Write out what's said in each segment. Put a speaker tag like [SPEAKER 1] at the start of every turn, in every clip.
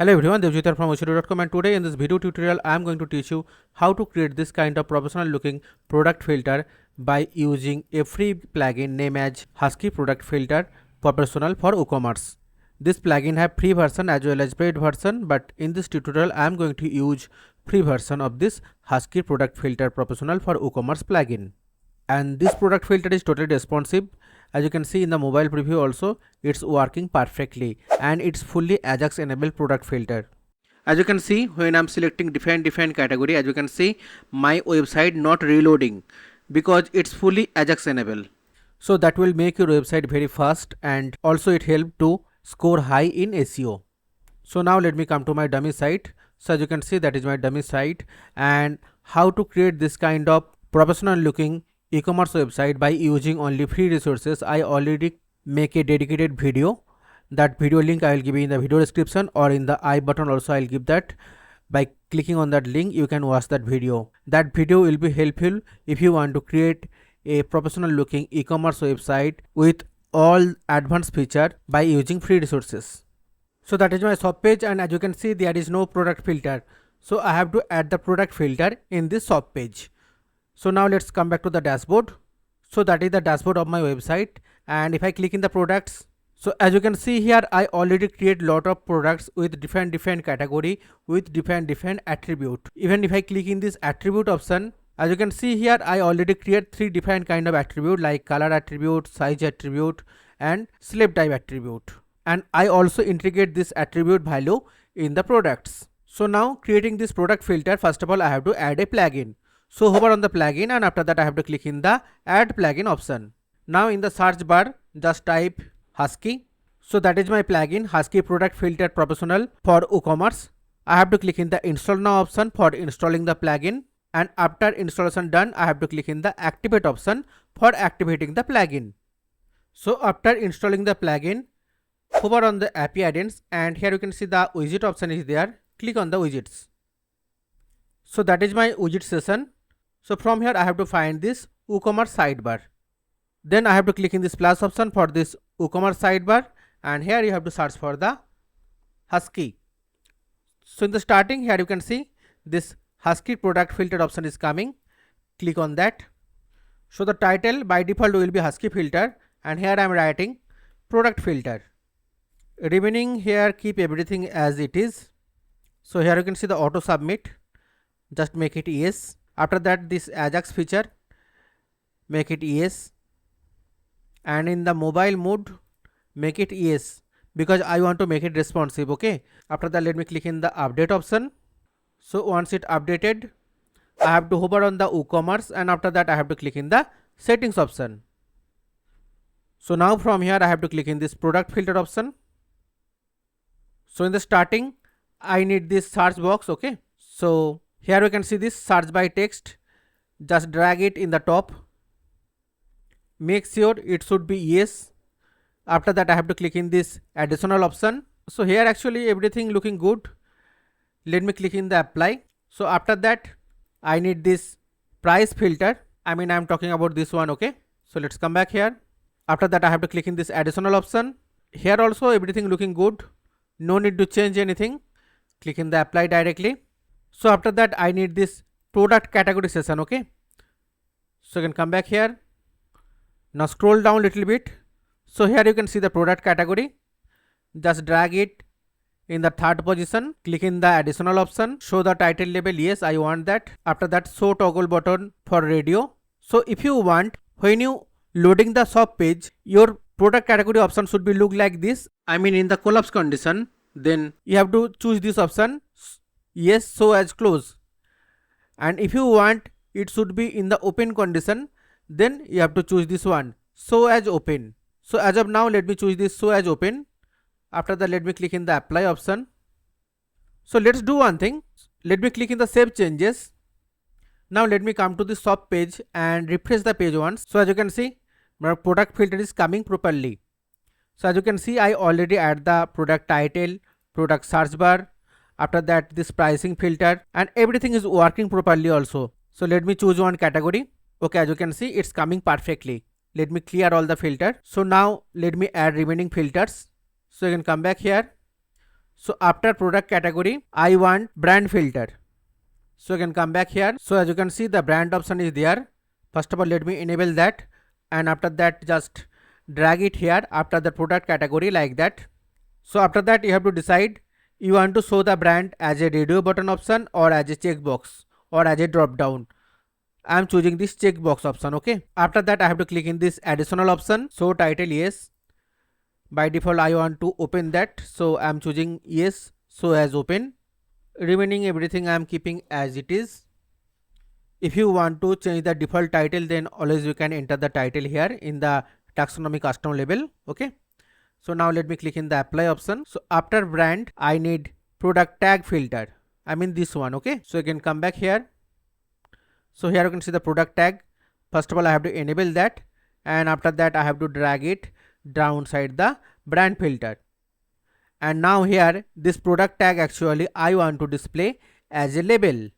[SPEAKER 1] Hello everyone, Devjit here from WooCommerce, and today in this video tutorial I am going to teach you how to create this kind of professional looking product filter by using a free plugin named as HUSKY product filter professional for WooCommerce. This plugin have free version as well as paid version, but in this tutorial I am going to use free version of this HUSKY product filter professional for WooCommerce plugin. And this product filter is totally responsive. As you can see in the mobile preview also, it's working perfectly and it's fully AJAX enabled product filter. As you can see, when I'm selecting different category, as you can see my website not reloading because it's fully AJAX enabled. So that will make your website very fast, and also it help to score high in SEO. So now let me come to my dummy site. So as you can see, that is my dummy site, and how to create this kind of professional looking e-commerce website by using only free resources. I already make a dedicated video. That video link I will give you in the video description, or in the I button also I will give that. By clicking on that link you can watch that video. That video will be helpful if you want to create a professional looking e-commerce website with all advanced feature by using free resources. So that is my shop page, and as you can see there is no product filter. So I have to add the product filter in this shop page. So now let's come back to the dashboard. So that is the dashboard of my website, and if I click in the products, so as you can see here I already create lot of products with different category with different attribute. Even if I click in this attribute option, as you can see here I already create 3 different kind of attribute like color attribute, size attribute and slave type attribute, and I also integrate this attribute value in the products. So now creating this product filter, first of all I have to add a plugin. So hover on the plugin, and after that I have to click in the add plugin option. Now in the search bar just type HUSKY. So that is my plugin, HUSKY product filter professional for WooCommerce. I have to click in the install now option for installing the plugin, and after installation done I have to click in the activate option for activating the plugin. So after installing the plugin, hover on the API add-ins, and here you can see the widget option is there. Click on the widgets. So that is my widget session. So from here I have to find this WooCommerce sidebar. Then I have to click in this plus option for this WooCommerce sidebar, and here you have to search for the HUSKY. So in the starting here you can see this HUSKY product filter option is coming. Click on that. So the title by default will be HUSKY filter, and here I am writing product filter. Remaining here keep everything as it is. So here you can see the auto submit. Just make it yes. After that this AJAX feature, make it yes, and in the mobile mode make it yes because I want to make it responsive. Okay, after that let me click in the update option. So once it updated I have to hover on the WooCommerce, and after that I have to click in the settings option. So now from here I have to click in this product filter option. So in the starting I need this search box. Okay, so here we can see this search by text. Just drag it in the top. Make sure it should be yes. After that I have to click in this additional option. So here actually everything looking good. Let me click in the apply. So after that I need this price filter. I mean I'm talking about this one. Okay, so let's come back here. After that I have to click in this additional option. Here also everything looking good. No need to change anything. Click in the apply directly. So after that I need this product category session. Okay, so you can come back here. Now scroll down little bit. So here you can see the product category. Just drag it in the third position. Click in the additional option. Show the title label. Yes, I want that. After that show toggle button for radio. So if you want, when you loading the shop page, your product category option should be look like this. I mean in the collapse condition, then you have to choose this option. Yes, show as close. And if you want it should be in the open condition, then you have to choose this one, show as open. So as of now let me choose this show as open. After that let me click in the apply option. So let's do one thing. Let me click in the save changes. Now let me come to the shop page and refresh the page once. So as you can see my product filter is coming properly. So as you can see I already add the product title, product search bar, after that this pricing filter, and everything is working properly also. So let me choose one category. Okay, as you can see it's coming perfectly. Let me clear all the filter. So now let me add remaining filters. So you can come back here. So after product category, I want brand filter. So you can come back here. So as you can see, the brand option is there. First of all, let me enable that, and after that just drag it here after the product category like that. So after that you have to decide you want to show the brand as a radio button option or as a checkbox or as a drop down. I am choosing this checkbox option. Okay. After that I have to click in this additional option. Show title, yes. By default I want to open that, so I am choosing yes, show as open. Remaining everything I am keeping as it is. If you want to change the default title, then always you can enter the title here in the taxonomy custom label. Okay. So now let me click in the apply option. So after brand, I need product tag filter. I mean this one. Okay. So you can come back here. So here you can see the product tag. First of all, I have to enable that, and after that I have to drag it downside the brand filter. And now here this product tag actually I want to display as a label.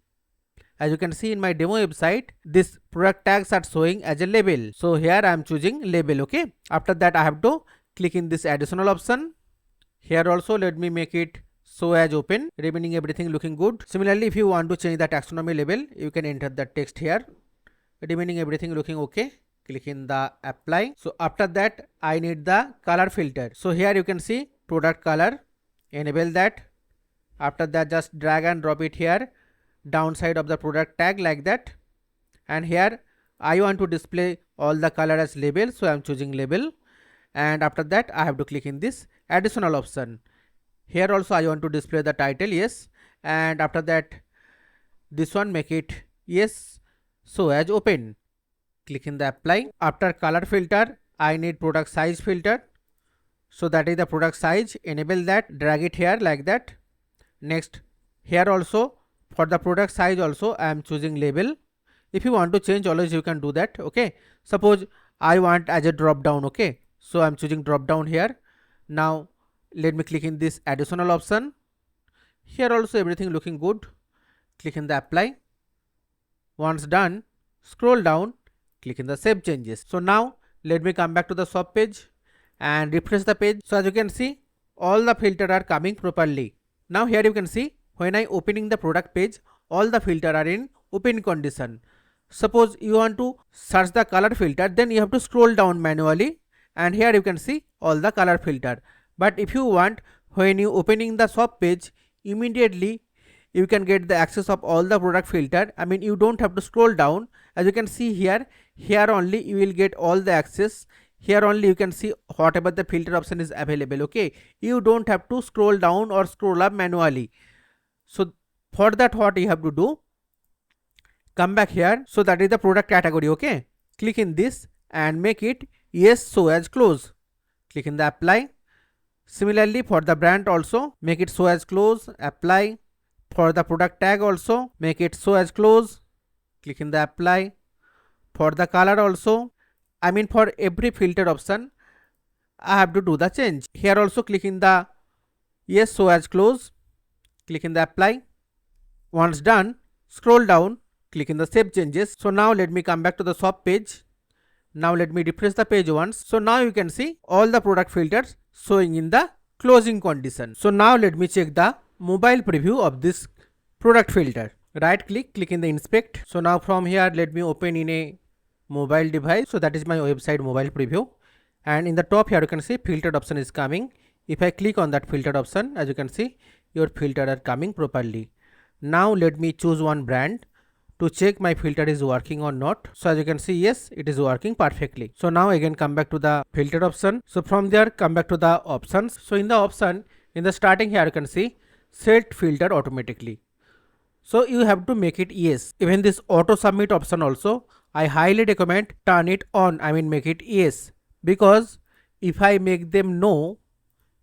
[SPEAKER 1] As you can see in my demo website, this product tags are showing as a label. So here I am choosing label. Okay. After that I have to click in this additional option. Here also let me make it show as open. Remaining everything looking good. Similarly, if you want to change the taxonomy label, you can enter the text here. Remaining everything looking okay. Click in the apply. So after that I need the color filter. So here you can see product color. Enable that. After that just drag and drop it here downside of the product tag like that. And here I want to display all the color as label, so I am choosing label. And after that I have to click in this additional option. Here also I want to display the title, yes. And after that this one make it yes, so as open. Click in the apply. After color filter I need product size filter. So that is the product size. Enable that. Drag it here like that. Next, here also for the product size also I am choosing label. If you want to change, always you can do that. Okay. Suppose I want as a drop down. Okay. So I am choosing drop down here. Now let me click in this additional option. Here also everything looking good. Click in the apply. Once done, scroll down, click in the save changes. So now let me come back to the shop page and refresh the page. So as you can see, all the filters are coming properly. Now here you can see when I opening the product page, all the filters are in open condition. Suppose you want to search the color filter, then you have to scroll down manually, and here you can see all the color filter. But if you want, when you opening the shop page, immediately you can get the access of all the product filter. I mean you don't have to scroll down. As you can see here only you will get all the access. Here only you can see whatever the filter option is available. Okay, you don't have to scroll down or scroll up manually. So for that, what you have to do, come back here. So that is the product category. Okay, click in this and make it yes, show as close. Click in the apply. Similarly for the brand also, make it show as close. Apply. For the product tag also, make it show as close. Click in the apply. For the color also, I mean for every filter option I have to do the change. Here also click in the yes, show as close. Click in the apply. Once done, scroll down, click in the save changes. So now let me come back to the shop page. Now let me refresh the page once. So now you can see all the product filters showing in the closing condition. So now let me check the mobile preview of this product filter. Right click, click in the inspect. So now from here let me open in a mobile device. So that is my website mobile preview, and in the top here you can see filtered option is coming. If I click on that filtered option, as you can see your filter are coming properly. Now let me choose one brand to check my filter is working or not. So as you can see, yes, it is working perfectly. So now again come back to the filter option. So from there come back to the options. So in the option, in the starting here you can see set filter automatically. So you have to make it yes. Even this auto submit option also I highly recommend turn it on. I mean make it yes, because if I make them no,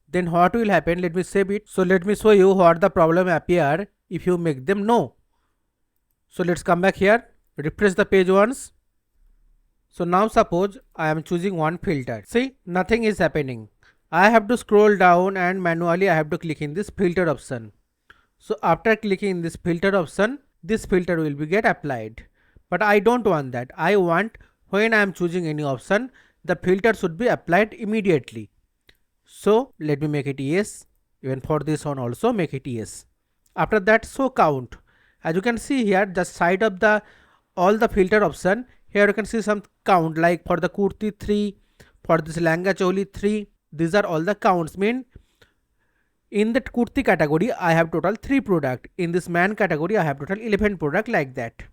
[SPEAKER 1] then what will happen? Let me save it. So let me show you what the problem appear if you make them no. So let's come back here, refresh the page once. So now suppose I am choosing one filter. See, nothing is happening. I have to scroll down and manually I have to click in this filter option. So after clicking this filter option, this filter will be get applied. But I don't want that. I want when I am choosing any option, the filter should be applied immediately. So let me make it yes. Even for this one also make it yes. After that, show count. As you can see here, just side of the all the filter option, here you can see some count, like for the kurti 3, for this langa choli 3. These are all the counts. Mean in that kurti category I have total 3 product. In this man category I have total 11 product, like that.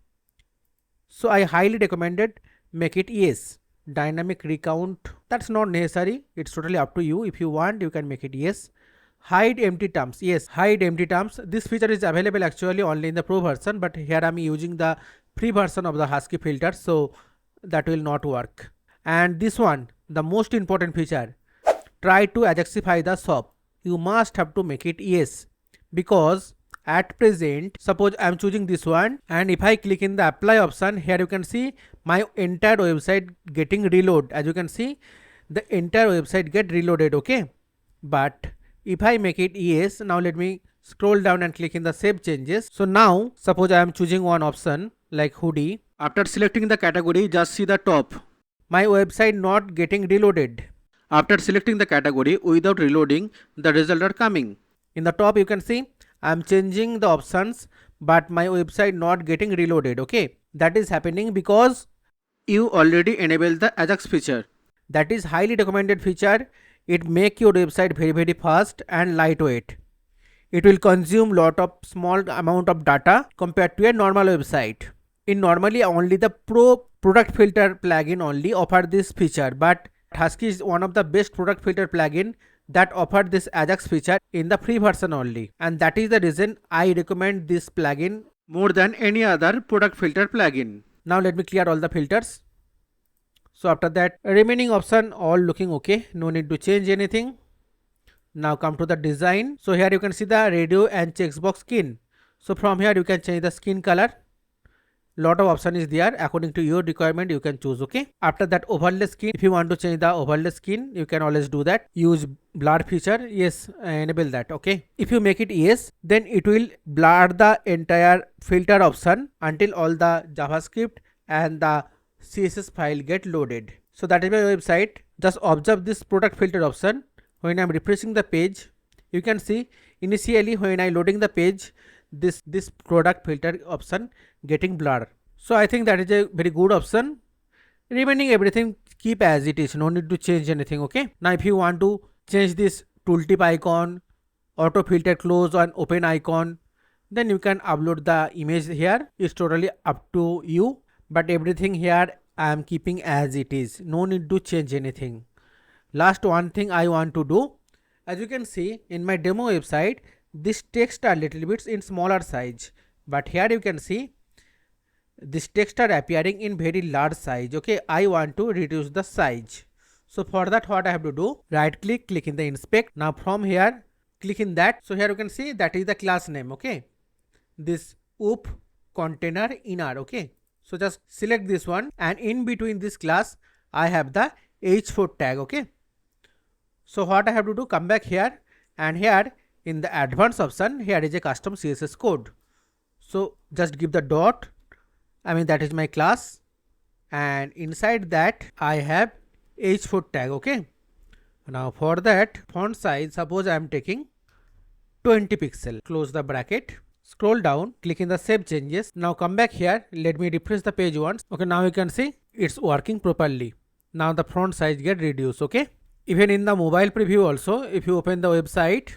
[SPEAKER 1] So I highly recommended make it yes. Dynamic recount, that's not necessary. It's totally up to you. If you want, you can make it yes. Hide empty terms. Yes, hide empty terms. This feature is available actually only in the pro version, but here I'm using the free version of the Husky filter, so that will not work. And this one, the most important feature, try to Ajaxify the shop. You must have to make it yes, because at present, suppose I am choosing this one, and if I click in the apply option, here you can see my entire website getting reload. As you can see, the entire website get reloaded, okay? But if I make it yes, now let me scroll down and click in the save changes. So now suppose I am choosing one option like hoodie. After selecting the category, just see the top. My website not getting reloaded. After selecting the category without reloading, the results are coming. In the top you can see I am changing the options, but my website not getting reloaded, okay? That is happening because you already enabled the AJAX feature. That is highly recommended feature. It make your website very fast and lightweight. It will consume lot of small amount of data compared to a normal website. In normally only the pro product filter plugin only offer this feature, but Husky is one of the best product filter plugin that offer this AJAX feature in the free version only, and that is the reason I recommend this plugin more than any other product filter plugin. Now let me clear all the filters. So after that, remaining option all looking okay, no need to change anything. Now come to the design. So here you can see the radio and checkbox skin. So from here you can change the skin color. Lot of option is there, according to your requirement you can choose, okay? After that, overlay skin, if you want to change the overlay skin, you can always do that. Use blur feature, yes, enable that, okay? If you make it yes, then it will blur the entire filter option until all the JavaScript and the CSS file get loaded. So that is my website. Just observe this product filter option. When I am refreshing the page, you can see initially when I loading the page, this product filter option getting blur. So I think that is a very good option. Remaining everything keep as it is, no need to change anything, okay? Now if you want to change this tooltip icon, auto filter close and open icon, then you can upload the image here. It's totally up to you, but everything here I am keeping as it is, no need to change anything. Last one thing I want to do, as you can see in my demo website, this text are little bit in smaller size, but here you can see this text are appearing in very large size, okay? I want to reduce the size. So for that, what I have to do, right click, click in the inspect. Now from here, click in that. So here you can see that is the class name, okay? This up container inner, okay? So just select this one, and in between this class I have the h4 tag, okay? So what I have to do, come back here, and here in the advanced option, here is a custom CSS code. So just give the dot, that is my class, and inside that I have h4 tag, okay? Now for that, font size, suppose I am taking 20 pixel, close the bracket, scroll down, click in the save changes. Now come back here, let me refresh the page once. Okay, now you can see it's working properly. Now the font size get reduced, okay? Even in the mobile preview also, if you open the website,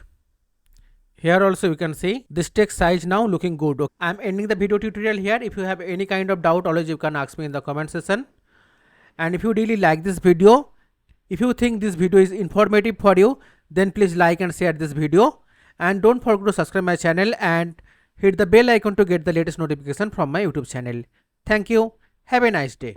[SPEAKER 1] here also you can see this text size now looking good. Okay. I'm ending the video tutorial here. If you have any kind of doubt, always you can ask me in the comment section. And if you really like this video, if you think this video is informative for you, then please like and share this video. And don't forget to subscribe my channel and hit the bell icon to get the latest notification from my YouTube channel. Thank you. Have a nice day.